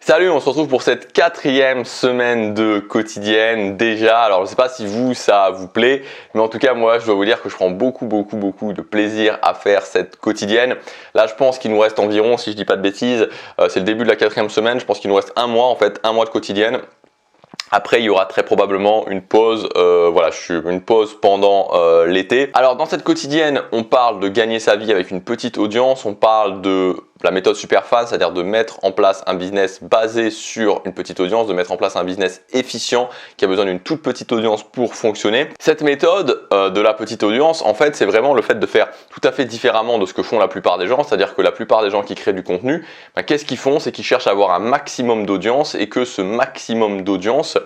Salut, on se retrouve pour cette 4e semaine de quotidienne déjà. Alors je ne sais pas si ça vous plaît, mais en tout cas moi je dois vous dire que je prends beaucoup de plaisir à faire cette quotidienne. Là je pense qu'il nous reste environ, si je dis pas de bêtises, c'est le début de la 4e semaine, je pense qu'il nous reste un mois en fait, un mois de quotidienne. Après, il y aura très probablement une pause, une pause pendant l'été. Alors dans cette quotidienne, on parle de gagner sa vie avec une petite audience, on parle de la méthode Superfan, c'est-à-dire de mettre en place un business basé sur une petite audience, de mettre en place un business efficient qui a besoin d'une toute petite audience pour fonctionner. Cette méthode de la petite audience, en fait, c'est vraiment le fait de faire tout à fait différemment de ce que font la plupart des gens, c'est-à-dire que la plupart des gens qui créent du contenu, qu'est-ce qu'ils font? C'est qu'ils cherchent à avoir un maximum d'audience et que ce maximum d'audience,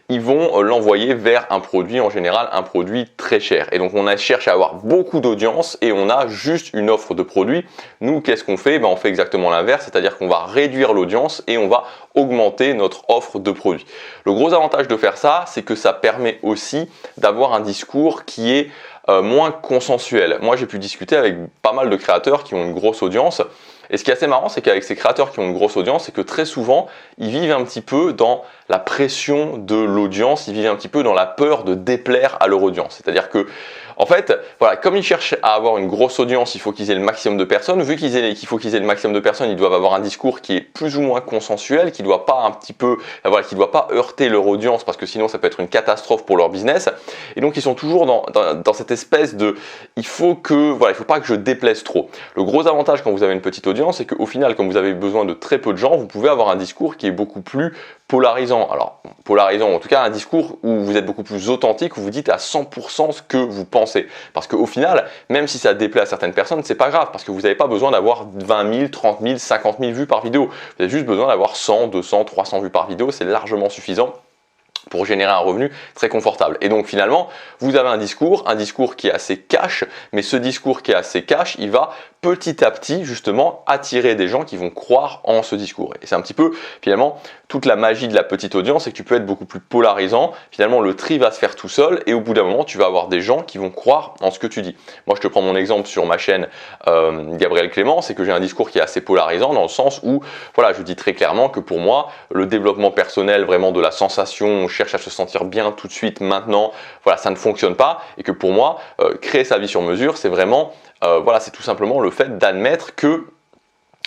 ils vont l'envoyer vers un produit, en général un produit très cher. Et donc on cherche à avoir beaucoup d'audience et on a juste une offre de produit. Nous, qu'est-ce qu'on fait? On fait exactement l'inverse, c'est-à-dire qu'on va réduire l'audience et on va augmenter notre offre de produit. Le gros avantage de faire ça, c'est que ça permet aussi d'avoir un discours qui est moins consensuel. Moi, j'ai pu discuter avec pas mal de créateurs qui ont une grosse audience. Et ce qui est assez marrant, c'est qu'avec ces créateurs qui ont une grosse audience, c'est que très souvent, ils vivent un petit peu dans la pression de l'audience, ils vivent un petit peu dans la peur de déplaire à leur audience. C'est-à-dire que, en fait, voilà, comme ils cherchent à avoir une grosse audience, il faut qu'ils aient le maximum de personnes. Vu qu'il faut qu'ils aient le maximum de personnes, ils doivent avoir un discours qui est plus ou moins consensuel, qui ne doit pas qui doit pas heurter leur audience, parce que sinon ça peut être une catastrophe pour leur business. Et donc ils sont toujours dans cette espèce de, il faut pas que je déplaise trop. Le gros avantage quand vous avez une petite audience, c'est qu'au final, quand vous avez besoin de très peu de gens, vous pouvez avoir un discours qui est beaucoup plus polarisant. Alors, polarisant, en tout cas un discours où vous êtes beaucoup plus authentique, où vous dites à 100% ce que vous pensez. Parce qu'au final, même si ça déplaît à certaines personnes, c'est pas grave, parce que vous n'avez pas besoin d'avoir 20 000, 30 000, 50 000 vues par vidéo. Vous avez juste besoin d'avoir 100, 200, 300 vues par vidéo, c'est largement suffisant pour générer un revenu très confortable. Et donc finalement, vous avez un discours qui est assez cash, mais ce discours qui est assez cash, il va petit à petit justement attirer des gens qui vont croire en ce discours. Et c'est un petit peu finalement toute la magie de la petite audience, c'est que tu peux être beaucoup plus polarisant. Finalement, le tri va se faire tout seul et au bout d'un moment, tu vas avoir des gens qui vont croire en ce que tu dis. Moi, je te prends mon exemple sur ma chaîne Gabriel Clément, c'est que j'ai un discours qui est assez polarisant dans le sens où, voilà, je dis très clairement que pour moi, le développement personnel, vraiment de la sensation, on cherche à se sentir bien tout de suite, maintenant, voilà, ça ne fonctionne pas et que pour moi, créer sa vie sur mesure, c'est vraiment, c'est tout simplement le fait d'admettre que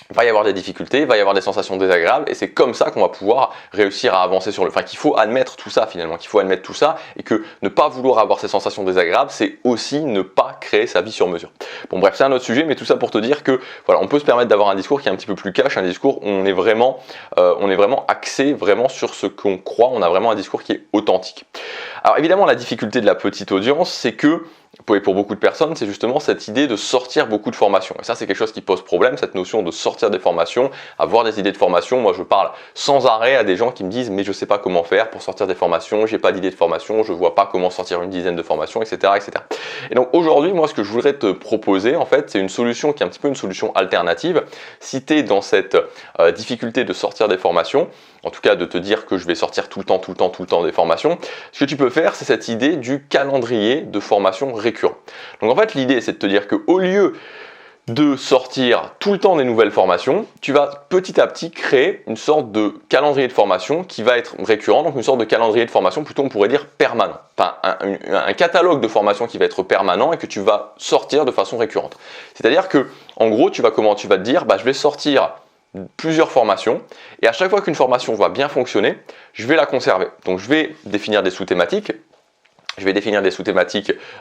va y avoir des difficultés, il va y avoir des sensations désagréables et c'est comme ça qu'on va pouvoir réussir à avancer qu'il faut admettre tout ça finalement, qu'il faut admettre tout ça et que ne pas vouloir avoir ces sensations désagréables, c'est aussi ne pas créer sa vie sur mesure. Bon bref, c'est un autre sujet, mais tout ça pour te dire que voilà, on peut se permettre d'avoir un discours qui est un petit peu plus cash, un discours où on est vraiment axé vraiment sur ce qu'on croit, on a vraiment un discours qui est authentique. Alors évidemment, la difficulté de la petite audience, c'est que pour beaucoup de personnes, c'est justement cette idée de sortir beaucoup de formations. Et ça, c'est quelque chose qui pose problème, cette notion de sortir des formations, avoir des idées de formation. Moi, je parle sans arrêt à des gens qui me disent « mais je ne sais pas comment faire pour sortir des formations, j'ai pas d'idée de formation, je ne vois pas comment sortir une dizaine de formations, etc. etc. » Et donc aujourd'hui, moi, ce que je voudrais te proposer, en fait, c'est une solution qui est un petit peu une solution alternative. Si tu es dans cette difficulté de sortir des formations, en tout cas de te dire que je vais sortir tout le temps des formations, ce que tu peux faire, c'est cette idée du calendrier de formation récurrent. Donc en fait, l'idée, c'est de te dire qu'au lieu de sortir tout le temps des nouvelles formations, tu vas petit à petit créer une sorte de calendrier de formation qui va être récurrent, donc une sorte de calendrier de formation, plutôt on pourrait dire permanent. Enfin, un catalogue de formation qui va être permanent et que tu vas sortir de façon récurrente. C'est-à-dire que, en gros, tu vas te dire, je vais sortir plusieurs formations et à chaque fois qu'une formation va bien fonctionner, je vais la conserver. Donc je vais définir des sous-thématiques.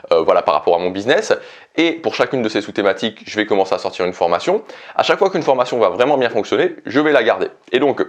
Par rapport à mon business et pour chacune de ces sous-thématiques, je vais commencer à sortir une formation. À chaque fois qu'une formation va vraiment bien fonctionner, je vais la garder. Et donc,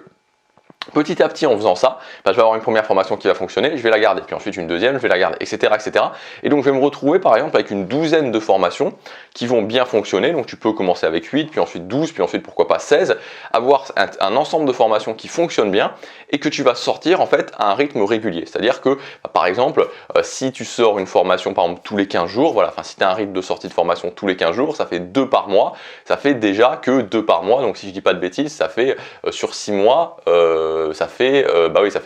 petit à petit, en faisant ça, je vais avoir une première formation qui va fonctionner, je vais la garder, puis ensuite une deuxième, je vais la garder, etc., etc. Et donc, je vais me retrouver par exemple avec une douzaine de formations qui vont bien fonctionner. Donc, tu peux commencer avec 8, puis ensuite 12, puis ensuite pourquoi pas 16, avoir un ensemble de formations qui fonctionnent bien et que tu vas sortir en fait à un rythme régulier. C'est-à-dire que, par exemple, si tu sors une formation par exemple tous les 15 jours, si tu as un rythme de sortie de formation tous les 15 jours, ça fait 2 par mois, ça fait déjà que 2 par mois. Donc, si je dis pas de bêtises, ça fait sur 6 mois, ça fait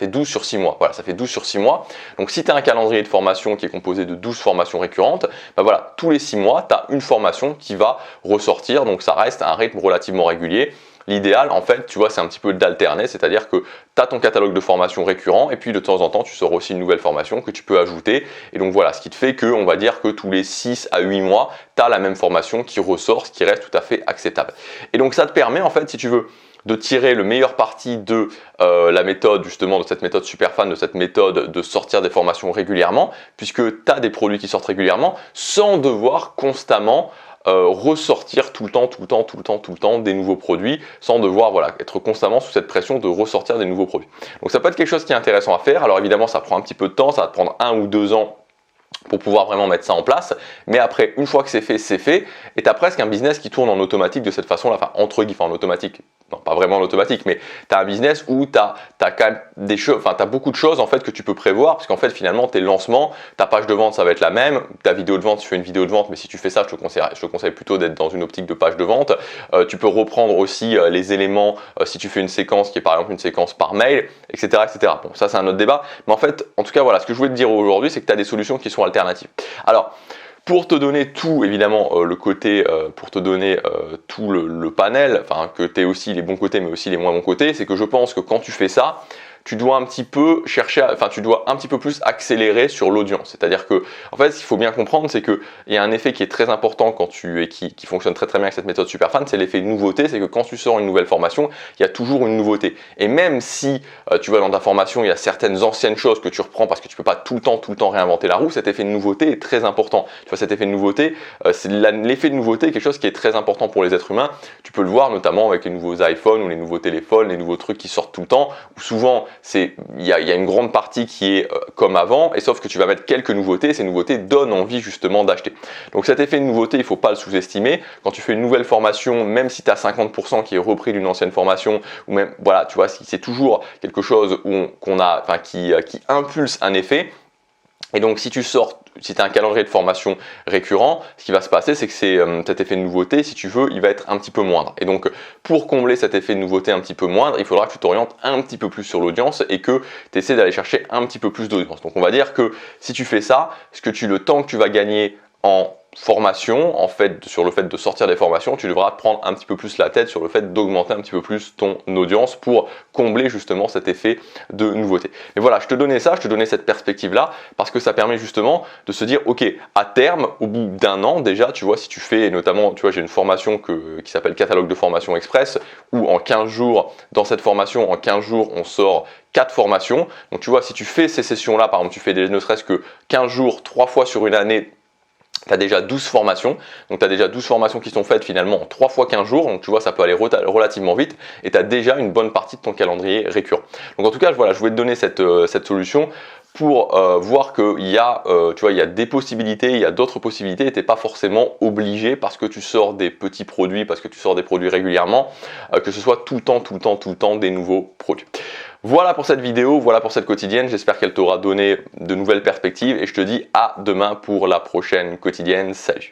12 sur 6 mois. Voilà, ça fait 12 sur 6 mois. Donc si tu as un calendrier de formation qui est composé de 12 formations récurrentes, tous les 6 mois, tu as une formation qui va ressortir. Donc ça reste un rythme relativement régulier. l'idéal, en fait, tu vois, c'est un petit peu d'alterner, c'est-à-dire que tu as ton catalogue de formation récurrent et puis de temps en temps, tu sors aussi une nouvelle formation que tu peux ajouter. Et donc voilà, ce qui te fait que, on va dire que tous les 6 à 8 mois, tu as la même formation qui ressort, ce qui reste tout à fait acceptable. Et donc ça te permet, en fait, si tu veux, de tirer le meilleur parti de la méthode, justement, de cette méthode Superfan, de cette méthode de sortir des formations régulièrement, puisque tu as des produits qui sortent régulièrement, sans devoir constamment ressortir tout le temps des nouveaux produits, sans devoir voilà, être constamment sous cette pression de ressortir des nouveaux produits. Donc ça peut être quelque chose qui est intéressant à faire. Alors évidemment, ça prend un petit peu de temps, ça va te prendre 1 ou 2 ans pour pouvoir vraiment mettre ça en place, mais après, une fois que c'est fait, et tu as presque un business qui tourne en automatique de cette façon-là, enfin entre guillemets en automatique, non pas vraiment en automatique, mais tu as un business où tu as quand même des choses, enfin tu as beaucoup de choses en fait que tu peux prévoir, parce qu'en fait finalement tes lancements, ta page de vente ça va être la même, ta vidéo de vente, tu fais une vidéo de vente, mais si tu fais ça, je te conseille plutôt d'être dans une optique de page de vente. Tu peux reprendre aussi les éléments si tu fais une séquence qui est par exemple une séquence par mail, etc. etc. Bon, ça c'est un autre débat, mais en fait, en tout cas voilà, ce que je voulais te dire aujourd'hui, c'est que tu as des solutions qui sont alternatives. Alors, pour te donner tout, évidemment, le côté, pour te donner tout le panel, enfin que tu aies aussi les bons côtés, mais aussi les moins bons côtés, c'est que je pense que quand tu fais ça, tu dois un petit peu chercher, tu dois un petit peu plus accélérer sur l'audience. C'est-à-dire que, en fait, ce qu'il faut bien comprendre, c'est qu'il y a un effet qui est très important quand qui fonctionne très bien avec cette méthode Superfan, c'est l'effet de nouveauté. C'est que quand tu sors une nouvelle formation, il y a toujours une nouveauté. Et même si, tu vois, dans ta formation, il y a certaines anciennes choses que tu reprends parce que tu peux pas tout le temps réinventer la roue, cet effet de nouveauté est très important. Tu vois, cet effet de nouveauté, l'effet de nouveauté est quelque chose qui est très important pour les êtres humains. Tu peux le voir notamment avec les nouveaux iPhones ou les nouveaux téléphones, les nouveaux trucs qui sortent tout le temps, où souvent, il y a une grande partie qui est comme avant, et sauf que tu vas mettre quelques nouveautés, et ces nouveautés donnent envie justement d'acheter. Donc cet effet de nouveauté, il ne faut pas le sous-estimer. Quand tu fais une nouvelle formation, même si tu as 50% qui est repris d'une ancienne formation, ou même, voilà, tu vois, c'est toujours quelque chose qui impulse un effet. Et donc si tu as un calendrier de formation récurrent, ce qui va se passer, c'est que cet effet de nouveauté, si tu veux, il va être un petit peu moindre. Et donc pour combler cet effet de nouveauté un petit peu moindre, il faudra que tu t'orientes un petit peu plus sur l'audience et que tu essaies d'aller chercher un petit peu plus d'audience. Donc on va dire que si tu fais ça, le temps que tu vas gagner en formation, en fait, sur le fait de sortir des formations, tu devras prendre un petit peu plus la tête sur le fait d'augmenter un petit peu plus ton audience pour combler justement cet effet de nouveauté. Mais voilà, je te donnais cette perspective-là, parce que ça permet justement de se dire, ok, à terme, au bout d'un an déjà, tu vois, si tu fais, notamment, tu vois, j'ai une formation qui s'appelle Catalogue de formation express, où en 15 jours, dans cette formation, en 15 jours, on sort 4 formations. Donc tu vois, si tu fais ces sessions-là, par exemple, tu fais ne serait-ce que 15 jours, 3 fois sur une année, tu as déjà 12 formations, donc tu as déjà 12 formations qui sont faites finalement en 3 fois 15 jours, donc tu vois ça peut aller relativement vite et tu as déjà une bonne partie de ton calendrier récurrent. Donc en tout cas, voilà, je voulais te donner cette solution pour voir qu'il y a, il y a des possibilités, il y a d'autres possibilités et tu n'es pas forcément obligé parce que tu sors des petits produits, parce que tu sors des produits régulièrement, que ce soit tout le temps des nouveaux produits. Voilà pour cette vidéo, voilà pour cette quotidienne, j'espère qu'elle t'aura donné de nouvelles perspectives et je te dis à demain pour la prochaine quotidienne. Salut!